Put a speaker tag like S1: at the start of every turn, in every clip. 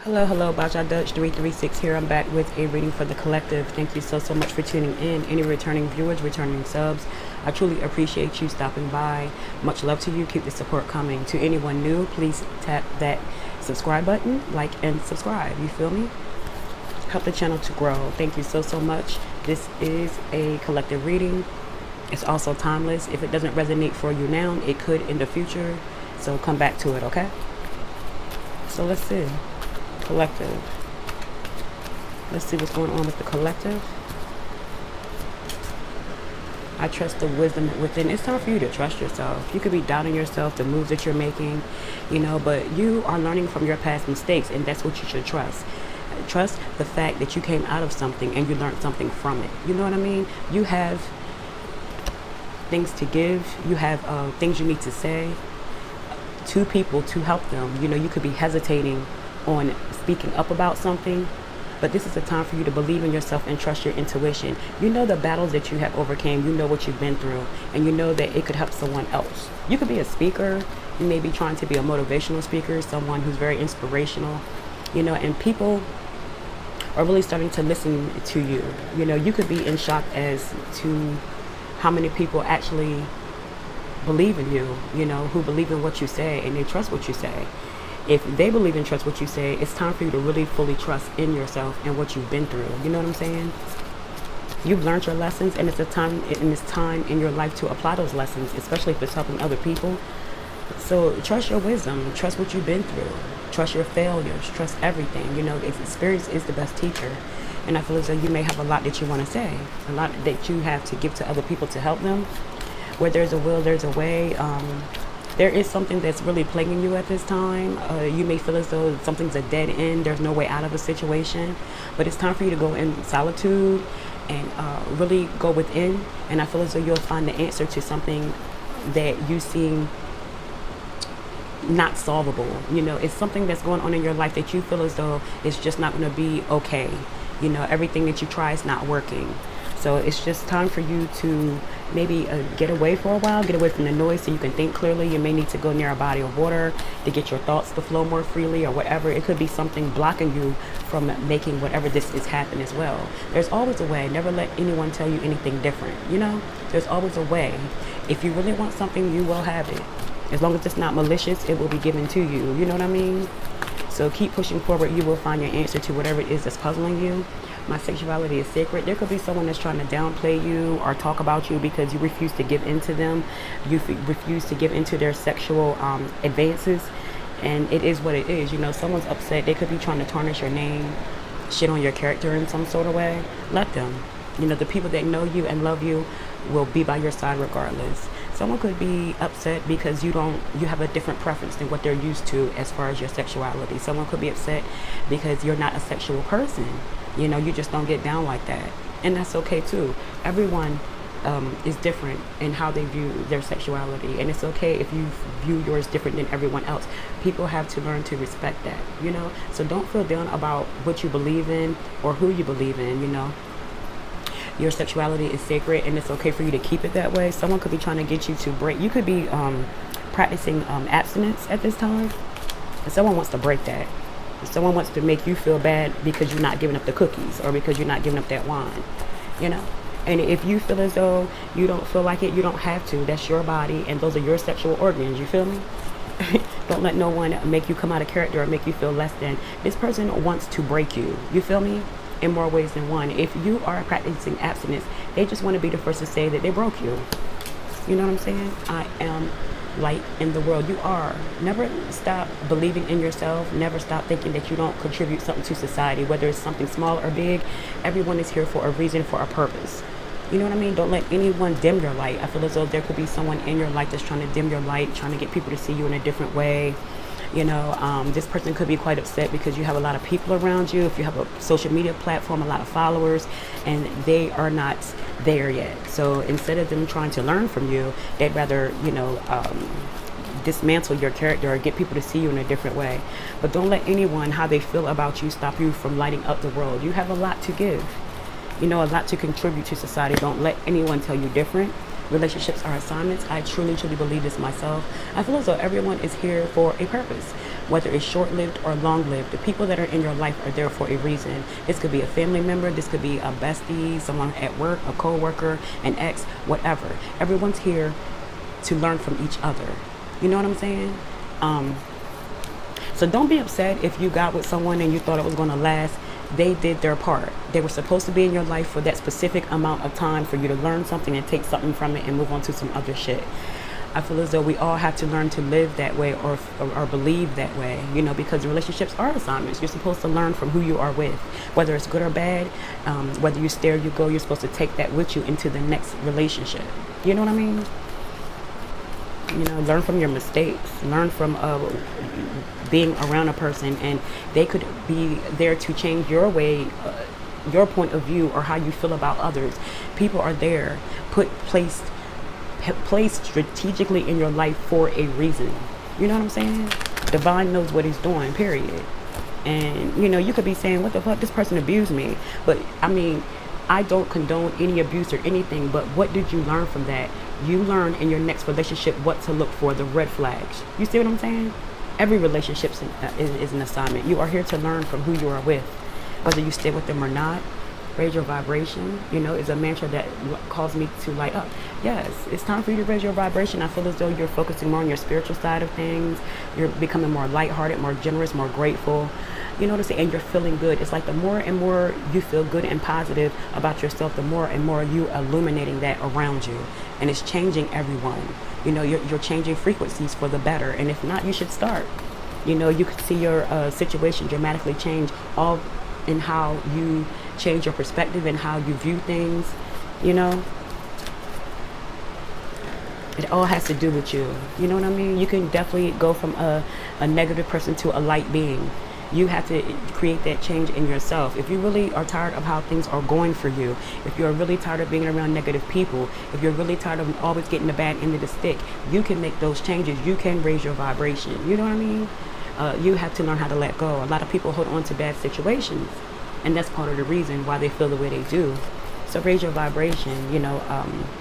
S1: Hello, Baja Dutch 336 here. I'm back with a reading for the collective. Thank you so much for tuning in. Any returning viewers, returning subs, I truly appreciate you stopping by. Much love to you. Keep the support coming. To anyone new, please tap that subscribe button, like and subscribe. You feel me? Help the channel to grow. Thank you so much. This is a collective reading. It's also timeless. If it doesn't resonate for you now, it could in the future. So come back to it, okay? So let's see. Collective. Let's see what's going on with the collective. I trust the wisdom within. It's time for you to trust yourself. You could be doubting yourself, the moves that you're making, but you are learning from your past mistakes, and that's what you should trust. Trust the fact that you came out of something and you learned something from it. You know what I mean? You have things to give. You have things you need to say to people to help them. You could be hesitating on speaking up about something, but this is a time for you to believe in yourself and trust your intuition. You know the battles that you have overcame, you know what you've been through, and you know that it could help someone else. You could be a speaker, you may be trying to be a motivational speaker, someone who's very inspirational, and people are really starting to listen to you. You could be in shock as to how many people actually believe in you, who believe in what you say and they trust what you say. If they believe and trust what you say, it's time for you to really fully trust in yourself and what you've been through. You know what I'm saying? You've learned your lessons, and it's time in your life to apply those lessons, especially if it's helping other people. So trust your wisdom, trust what you've been through, trust your failures, trust everything. Experience is the best teacher. And I feel as though you may have a lot that you want to say, a lot that you have to give to other people to help them. Where there's a will, there's a way. There is something that's really plaguing you at this time. You may feel as though something's a dead end. There's no way out of a situation. But it's time for you to go in solitude and really go within. And I feel as though you'll find the answer to something that you seem not solvable. It's something that's going on in your life that you feel as though it's just not going to be okay. Everything that you try is not working. So it's just time for you to maybe get away for a while, get away from the noise so you can think clearly. You may need to go near a body of water to get your thoughts to flow more freely or whatever. It could be something blocking you from making whatever this is happen as well. There's always a way. Never let anyone tell you anything different. There's always a way. If you really want something, you will have it. As long as it's not malicious, it will be given to you. You know what I mean? So keep pushing forward. You will find your answer to whatever it is that's puzzling you. My sexuality is sacred. There could be someone that's trying to downplay you or talk about you because you refuse to give in to them. You refuse to give into their sexual advances. And it is what it is. Someone's upset. They could be trying to tarnish your name, shit on your character in some sort of way. Let them. The people that know you and love you will be by your side regardless. Someone could be upset because you have a different preference than what they're used to as far as your sexuality. Someone could be upset because you're not a sexual person. You just don't get down like that. And that's okay too. Everyone is different in how they view their sexuality. And it's okay if you view yours different than everyone else. People have to learn to respect that, So don't feel down about what you believe in or who you believe in, Your sexuality is sacred, and it's okay for you to keep it that way. Someone could be trying to get you to break. You could be practicing abstinence at this time. And someone wants to break that. Someone wants to make you feel bad because you're not giving up the cookies or because you're not giving up that wine, And if you feel as though you don't feel like it, you don't have to. That's your body, and those are your sexual organs. You feel me? Don't let no one make you come out of character or make you feel less than. This person wants to break you. You feel me? In more ways than one. If you are practicing abstinence, they just want to be the first to say that they broke you. You know what I'm saying? I am light in the world. You are. Never stop believing in yourself. Never stop thinking that you don't contribute something to society, whether it's something small or big. Everyone is here for a reason, for a purpose. You know what I mean? Don't let anyone dim your light. I feel as though there could be someone in your life that's trying to dim your light, trying to get people to see you in a different way. This person could be quite upset because you have a lot of people around you. If you have a social media platform, a lot of followers, and they are not there yet. So instead of them trying to learn from you, they'd rather, dismantle your character or get people to see you in a different way. But don't let anyone, how they feel about you, stop you from lighting up the world. You have a lot to give, a lot to contribute to society. Don't let anyone tell you different. Relationships are assignments. I truly believe this myself. I feel as though everyone is here for a purpose. whether it's short-lived or long-lived. The people that are in your life are there for a reason. This could be a family member, this could be a bestie, someone at work, a co-worker, an ex, whatever. Everyone's here to learn from each other. You know what I'm saying? So don't be upset if you got with someone and you thought it was going to last. They did their part. They were supposed to be in your life for that specific amount of time for you to learn something and take something from it and move on to some other shit. I feel as though we all have to learn to live that way or believe that way, you know, because relationships are assignments. You're supposed to learn from who you are with, whether it's good or bad, whether you stay or you go, you're supposed to take that with you into the next relationship. You know what I mean? You know, learn from your mistakes, learn from being around a person, and they could be there to change your way, your point of view, or how you feel about others. People are there, placed strategically in your life for a reason. You know what I'm saying? Divine knows what he's doing, period. And, you know, you could be saying, what the fuck, this person abused me. But, I mean, I don't condone any abuse or anything, but what did you learn from that? You learn in your next relationship what to look for, the red flags. You see what I'm saying? Every relationship is an assignment. You are here to learn from who you are with, whether you stay with them or not. Raise your vibration, you know, is a mantra that calls me to light up. Yes, it's time for you to raise your vibration. I feel as though you're focusing more on your spiritual side of things. You're becoming more lighthearted, more generous, more grateful. You know what I'm saying? And you're feeling good. It's like the more and more you feel good and positive about yourself, the more and more you illuminating that around you. And it's changing everyone. You know, you're changing frequencies for the better. And if not, you should start. You know, you could see your situation dramatically change, all in how you change your perspective and how you view things. You know, it all has to do with you. You know what I mean? You can definitely go from a negative person to a light being. You have to create that change in yourself. If you really are tired of how things are going for you, if you're really tired of being around negative people, if you're really tired of always getting the bad end of the stick, you can make those changes. You can raise your vibration. You know what I mean? You have to learn how to let go. A lot of people hold on to bad situations, and that's part of the reason why they feel the way they do. So raise your vibration, you know,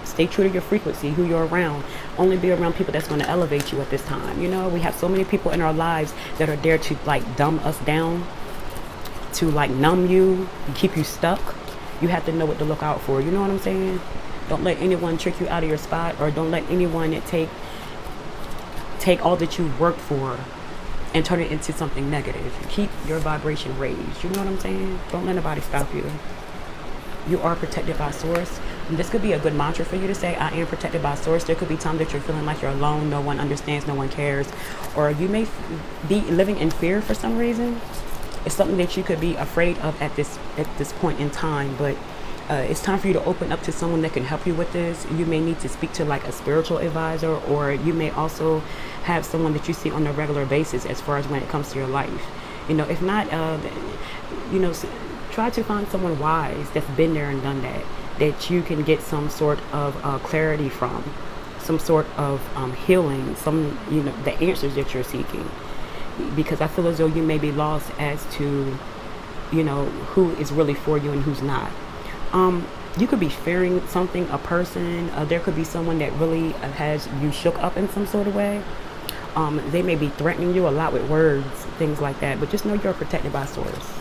S1: stay true to your frequency, who you're around. Only be around people that's going to elevate you at this time. You know, we have so many people in our lives that are there to like dumb us down, to like numb you, keep you stuck. You have to know what to look out for. You know what I'm saying? Don't let anyone trick you out of your spot, or don't let anyone take all that you've worked for and turn it into something negative. Keep your vibration raised. You know what I'm saying? Don't let nobody stop you. You are protected by source. And this could be a good mantra for you to say, I am protected by source. There could be times that you're feeling like you're alone, no one understands, no one cares, or you may be living in fear for some reason. It's something that you could be afraid of at this point in time, but it's time for you to open up to someone that can help you with this. You may need to speak to like a spiritual advisor, or you may also have someone that you see on a regular basis as far as when it comes to your life. You know, if not, you know, try to find someone wise that's been there and done that you can get some sort of clarity from, some sort of healing, some, you know, the answers that you're seeking. Because I feel as though you may be lost as to, you know, who is really for you and who's not. You could be fearing something, a person. There could be someone that really has you shook up in some sort of way. They may be threatening you a lot with words, things like that. But just know you're protected by source.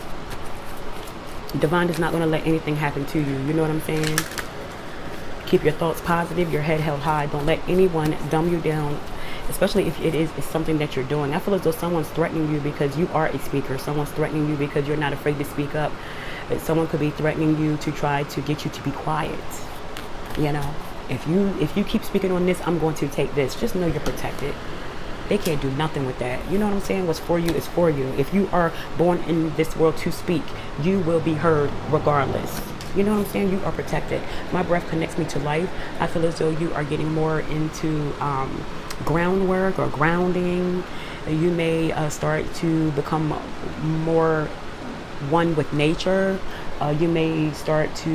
S1: Divine is not going to let anything happen to you. You know what I'm saying? Keep your thoughts positive, your head held high. Don't let anyone dumb you down, especially if it's something that you're doing. I feel as though someone's threatening you because you are a speaker. Someone's threatening you because you're not afraid to speak up. Someone could be threatening you to try to get you to be quiet. You know, if you keep speaking on this, I'm going to take this. Just know you're protected. They can't do nothing with that. You know what I'm saying? What's for you is for you. If you are born in this world to speak, you will be heard regardless. You know what I'm saying? You are protected. My breath connects me to life. I feel as though you are getting more into groundwork or grounding. You may start to become more one with nature. You may start to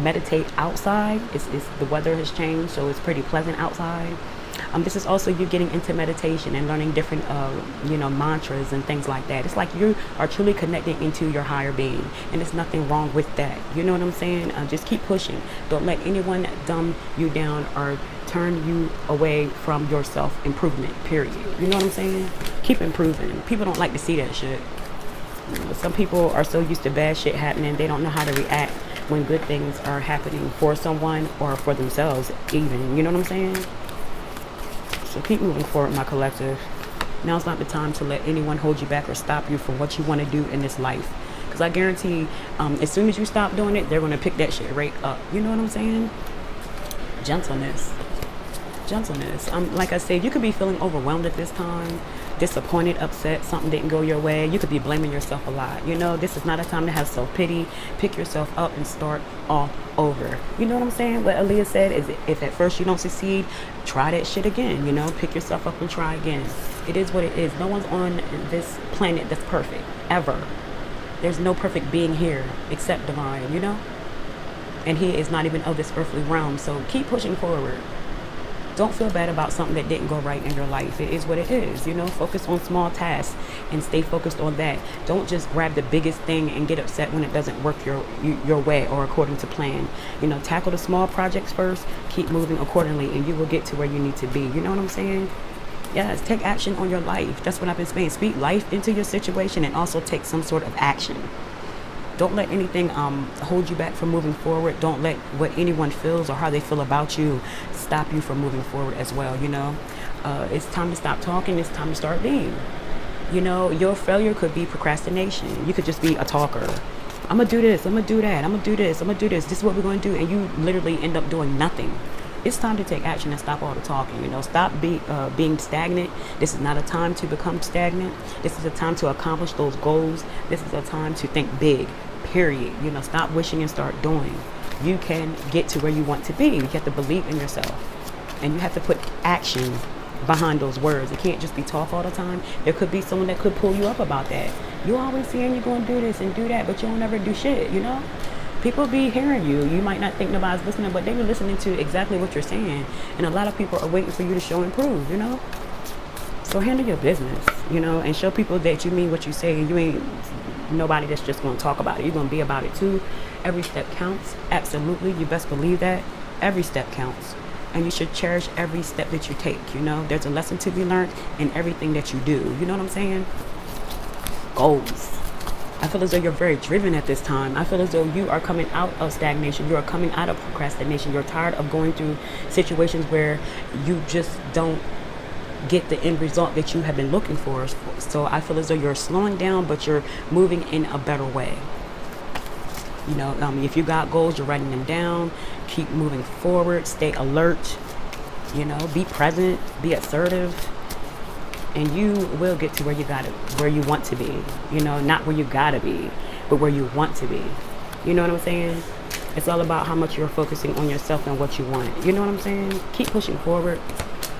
S1: meditate outside. The weather has changed, so it's pretty pleasant outside. This is also you getting into meditation and learning different, you know, mantras and things like that. It's like you are truly connecting into your higher being, and there's nothing wrong with that. You know what I'm saying? Just keep pushing. Don't let anyone dumb you down or turn you away from your self-improvement, period. You know what I'm saying? Keep improving. People don't like to see that shit. Some people are so used to bad shit happening, they don't know how to react when good things are happening for someone or for themselves even. You know what I'm saying? So keep moving forward, my collective. Now's not the time to let anyone hold you back or stop you from what you want to do in this life. Because I guarantee, as soon as you stop doing it, they're going to pick that shit right up. You know what I'm saying? Gentleness. Gentleness. Like I said, you could be feeling overwhelmed at this time, disappointed, upset, something didn't go your way. You could be blaming yourself a lot. You know, this is not a time to have self-pity. Pick yourself up and start all over. You know what I'm saying? What Aaliyah said is, if at first you don't succeed, try that shit again. You know, pick yourself up and try again. It is what it is. No one's on this planet that's perfect, ever. There's no perfect being here except divine, you know? And he is not even of this earthly realm. So keep pushing forward. Don't feel bad about something that didn't go right in your life. It is what it is, you know? Focus on small tasks and stay focused on that. Don't just grab the biggest thing and get upset when it doesn't work your way or according to plan. You know, tackle the small projects first, keep moving accordingly, and you will get to where you need to be. You know what I'm saying? Yes, take action on your life. That's what I've been saying. Speak life into your situation and also take some sort of action. Don't let anything hold you back from moving forward. Don't let what anyone feels or how they feel about you stop you from moving forward as well, you know. It's time to stop talking. It's time to start being. You know, your failure could be procrastination. You could just be a talker. I'm going to do this. I'm going to do that. I'm going to do this. I'm going to do this. This is what we're going to do. And you literally end up doing nothing. It's time to take action and stop all the talking, you know. Stop being stagnant. This is not a time to become stagnant. This is a time to accomplish those goals. This is a time to think big, period. You know, stop wishing and start doing. You can get to where you want to be. You have to believe in yourself. And you have to put action behind those words. It can't just be talk all the time. There could be someone that could pull you up about that. You always saying you're going to do this and do that, but you don't ever do shit, you know. People be hearing you. You might not think nobody's listening, but they be listening to exactly what you're saying. And a lot of people are waiting for you to show and prove, you know? So handle your business, you know, and show people that you mean what you say. You ain't nobody that's just going to talk about it. You're going to be about it too. Every step counts. Absolutely. You best believe that. Every step counts. And you should cherish every step that you take, you know? There's a lesson to be learned in everything that you do. You know what I'm saying? Goals. I feel as though you're very driven at this time. I feel as though you are coming out of stagnation. You are coming out of procrastination. You're tired of going through situations where you just don't get the end result that you have been looking for. So I feel as though you're slowing down, but you're moving in a better way. You know, if you got goals, you're writing them down. Keep moving forward. Stay alert. You know, be present. Be assertive. And you will get to where you want to be. You know, not where you gotta be, but where you want to be. You know what I'm saying? It's all about how much you're focusing on yourself and what you want. You know what I'm saying? Keep pushing forward.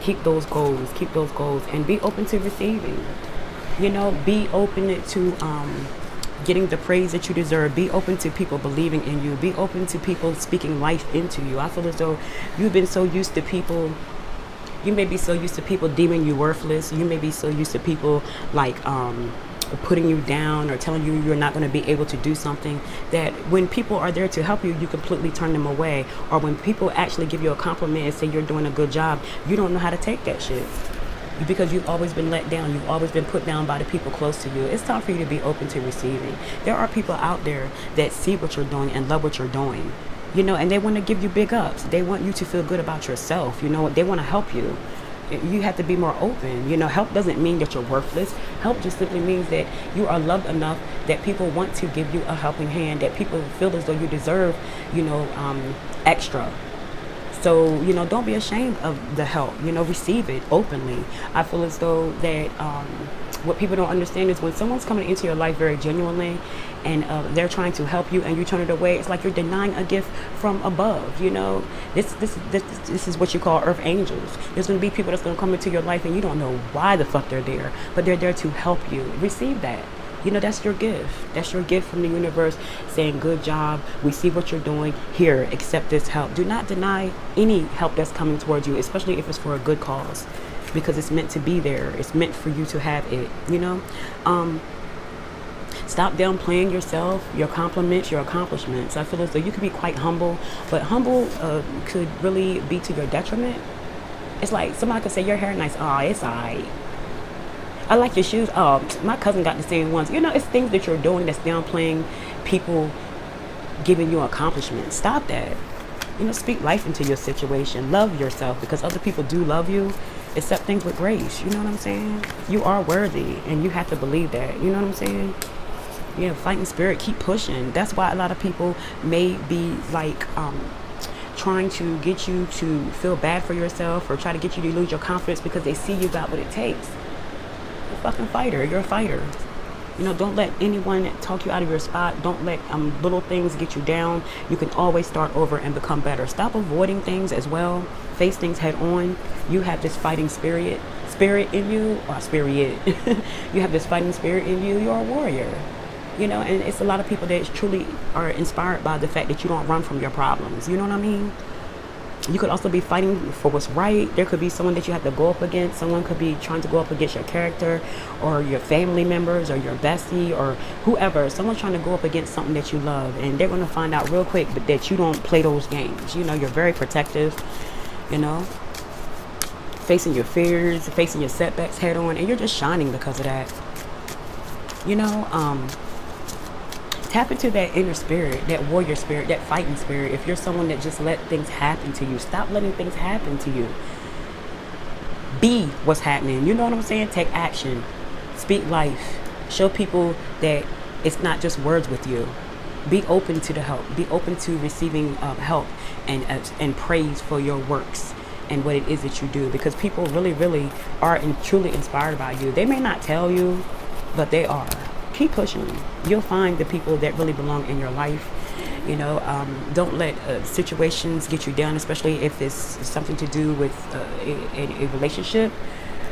S1: Keep those goals. Keep those goals. And be open to receiving. You know, be open to getting the praise that you deserve. Be open to people believing in you. Be open to people speaking life into you. I feel as though you've been so used to people. You may be so used to people deeming you worthless. You may be so used to people like putting you down or telling you you're not going to be able to do something, that when people are there to help you, you completely turn them away. Or when people actually give you a compliment and say you're doing a good job, you don't know how to take that shit. Because you've always been let down. You've always been put down by the people close to you. It's time for you to be open to receiving. There are people out there that see what you're doing and love what you're doing. You know, and they want to give you big ups. They want you to feel good about yourself. You know, they want to help you. You have to be more open. You know, help doesn't mean that you're worthless. Help just simply means that you are loved enough that people want to give you a helping hand, that people feel as though you deserve, you know, extra. So, you know, don't be ashamed of the help. You know, receive it openly. I feel as though that what people don't understand is when someone's coming into your life very genuinely and they're trying to help you and you turn it away, it's like you're denying a gift from above. You know, this is what you call earth angels. There's going to be people that's going to come into your life and you don't know why the fuck they're there, but they're there to help you. Receive that. You know, that's your gift. That's your gift from the universe saying, good job. We see what you're doing. Here, accept this help. Do not deny any help that's coming towards you, especially if it's for a good cause, because it's meant to be there. It's meant for you to have it, you know? Stop downplaying yourself, your compliments, your accomplishments. I feel as though you could be quite humble, but humble could really be to your detriment. It's like somebody could say, your hair nice. Oh, it's all right. I like your shoes. Oh, my cousin got the same ones. You know, it's things that you're doing that's downplaying people giving you accomplishments. Stop that. You know, speak life into your situation. Love yourself, because other people do love you. Accept things with grace. You know what I'm saying? You are worthy, and you have to believe that. You know what I'm saying? Yeah, fighting spirit. Keep pushing. That's why a lot of people may be like trying to get you to feel bad for yourself, or try to get you to lose your confidence, because they see you got what it takes. You're a fucking fighter. You're a fighter. You know, don't let anyone talk you out of your spot. Don't let little things get you down. You can always start over and become better. Stop avoiding things as well. Face things head on. You have this fighting spirit in you, or spirit. You have this fighting spirit in you. You're a warrior. You know, and it's a lot of people that truly are inspired by the fact that you don't run from your problems. You know what I mean? You could also be fighting for what's right. There could be someone that you have to go up against. Someone could be trying to go up against your character, or your family members, or your bestie, or whoever. Someone's trying to go up against something that you love, and they're going to find out real quick that you don't play those games. You know, you're very protective, you know, facing your fears, facing your setbacks head on, and you're just shining because of that. You know, tap into that inner spirit, that warrior spirit, that fighting spirit. If you're someone that just let things happen to you, stop letting things happen to you. Be what's happening. You know what I'm saying? Take action. Speak life. Show people that it's not just words with you. Be open to the help. Be open to receiving help and praise for your works and what it is that you do, because people really, really are truly inspired by you. They may not tell you, but they are. Keep pushing. You'll find the people that really belong in your life. You know, don't let situations get you down, especially if it's something to do with a relationship.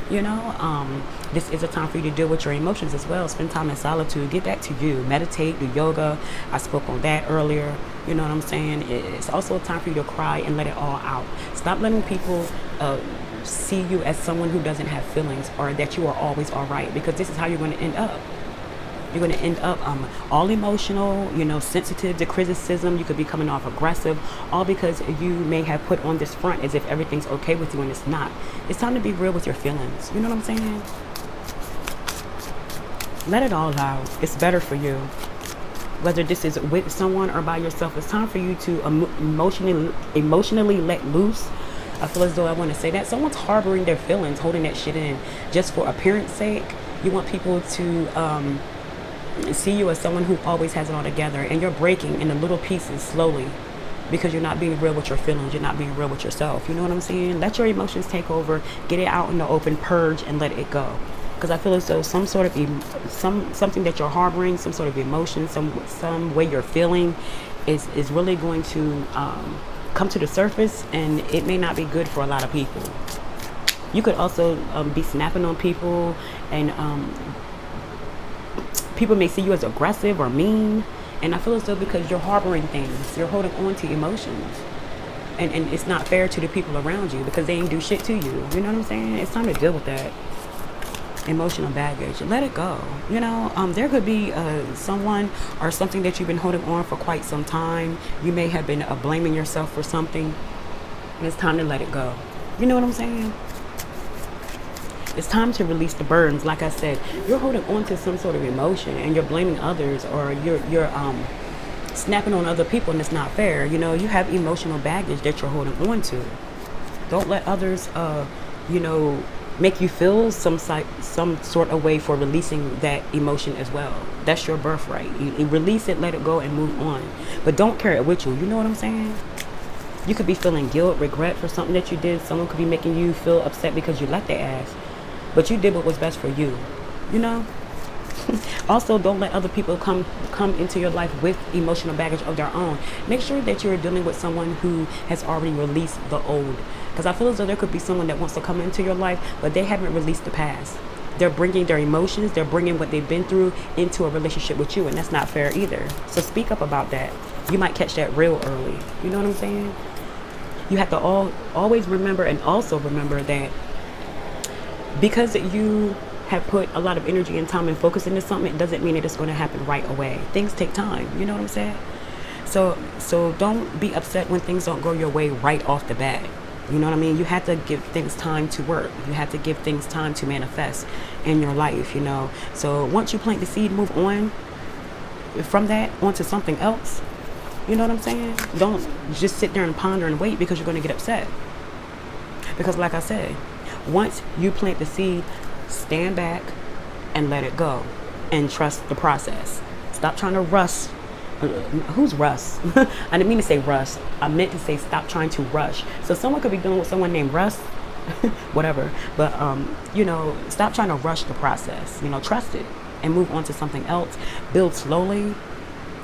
S1: You know, this is a time for you to deal with your emotions as well. Spend time in solitude. Get back to you. Meditate, do yoga. I spoke on that earlier. You know what I'm saying? It's also a time for you to cry and let it all out. Stop letting people see you as someone who doesn't have feelings, or that you are always all right, because this is how you're going to end up. You're going to end up all emotional, you know, sensitive to criticism. You could be coming off aggressive, all because you may have put on this front as if everything's okay with you, and it's not. It's time to be real with your feelings. You know what I'm saying? Let it all out. It's better for you. Whether this is with someone or by yourself, it's time for you to emotionally let loose. I feel as though I want to say that someone's harboring their feelings, holding that shit in just for appearance sake. You want people to see you as someone who always has it all together, and you're breaking into little pieces slowly because you're not being real with your feelings. You're not being real with yourself. You know what I'm saying? Let your emotions take over. Get it out in the open. Purge and let it go. Because I feel as though some sort of something that you're harboring, some sort of emotion, some way you're feeling is really going to come to the surface, and it may not be good for a lot of people. You could also be snapping on people, and people may see you as aggressive or mean. And I feel as though because you're harboring things, you're holding on to emotions, and it's not fair to the people around you, because they ain't do shit to you. You know what I'm saying? It's time to deal with that emotional baggage. Let it go. You know, there could be someone or something that you've been holding on for quite some time. You may have been blaming yourself for something, and it's time to let it go. You know what I'm saying? It's time to release the burdens. Like I said, you're holding on to some sort of emotion, and you're blaming others, or you're snapping on other people, and it's not fair. You know, you have emotional baggage that you're holding on to. Don't let others, you know, make you feel some sort of way for releasing that emotion as well. That's your birthright. You release it, let it go, and move on. But don't carry it with you. You know what I'm saying? You could be feeling guilt, regret for something that you did. Someone could be making you feel upset because you let their ass. But you did what was best for you, you know? Also, don't let other people come into your life with emotional baggage of their own. Make sure that you're dealing with someone who has already released the old. Because I feel as though there could be someone that wants to come into your life, but they haven't released the past. They're bringing their emotions, they're bringing what they've been through into a relationship with you, and that's not fair either. So speak up about that. You might catch that real early. You know what I'm saying? You have to always remember, and also remember that because you have put a lot of energy and time and focus into something, it doesn't mean that it's going to happen right away. Things take time. You know what I'm saying? So don't be upset when things don't go your way right off the bat. You know what I mean? You have to give things time to work. You have to give things time to manifest in your life, you know. So once you plant the seed, move on from that onto something else. You know what I'm saying? Don't just sit there and ponder and wait, because you're going to get upset. Because like I said, once you plant the seed, stand back and let it go and trust the process. Stop trying to rush. Who's Russ? I didn't mean to say Russ. I meant to say stop trying to rush. So someone could be dealing with someone named Russ, whatever. But, you know, stop trying to rush the process. You know, trust it and move on to something else. Build slowly,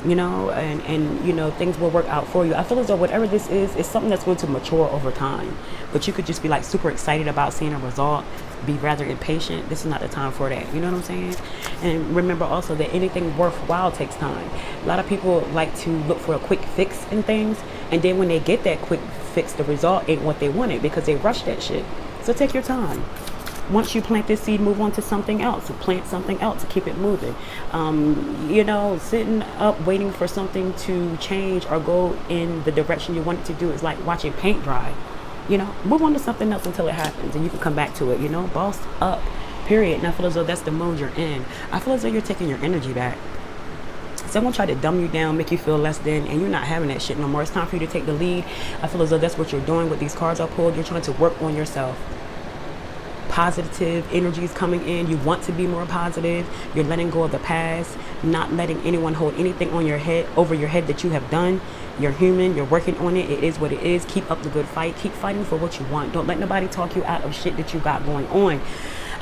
S1: you know, and you know, things will work out for you. I feel as though whatever this is something that's going to mature over time. But you could just be like super excited about seeing a result, be rather impatient. This is not the time for that. You know what I'm saying? And remember also that anything worthwhile takes time. A lot of people like to look for a quick fix in things, and then when they get that quick fix, the result ain't what they wanted because they rushed that shit. So take your time. Once you plant this seed, move on to something else. Plant something else to keep it moving. You know, sitting up waiting for something to change or go in the direction you want it to do is like watching paint dry. You know, move on to something else until it happens, and you can come back to it. You know, boss up, period. And I feel as though that's the mode you're in. I feel as though you're taking your energy back. Someone tried to dumb you down, make you feel less than, and you're not having that shit no more. It's time for you to take the lead. I feel as though that's what you're doing with these cards I pulled. You're trying to work on yourself. Positive energy is coming in. You want to be more positive. You're letting go of the past, not letting anyone hold anything on your head, over your head that you have done. You're human. You're working on it. It is what it is. Keep up the good fight. Keep fighting for what you want. Don't let nobody talk you out of shit that you got going on.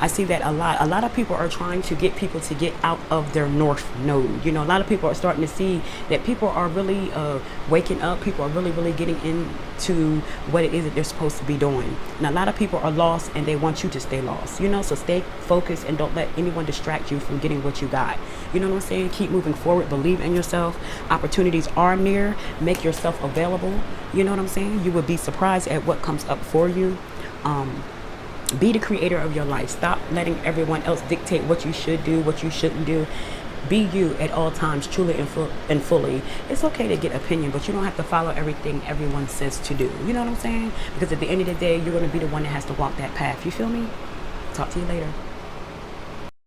S1: I see that a lot. A lot of people are trying to get people to get out of their north node. You know, a lot of people are starting to see that people are really waking up. People are really getting into what it is that they're supposed to be doing. And a lot of people are lost, and they want you to stay lost. You know, so stay focused and don't let anyone distract you from getting what you got. You know what I'm saying? Keep moving forward. Believe in yourself. Opportunities are near. Make yourself available. You know what I'm saying? You will be surprised at what comes up for you. Be the creator of your life. Stop letting everyone else dictate what you should do, what you shouldn't do. Be you at all times, truly and fully. It's okay to get opinion, but you don't have to follow everything everyone says to do. You know what I'm saying? Because at the end of the day, you're going to be the one that has to walk that path. You feel me? Talk to you later.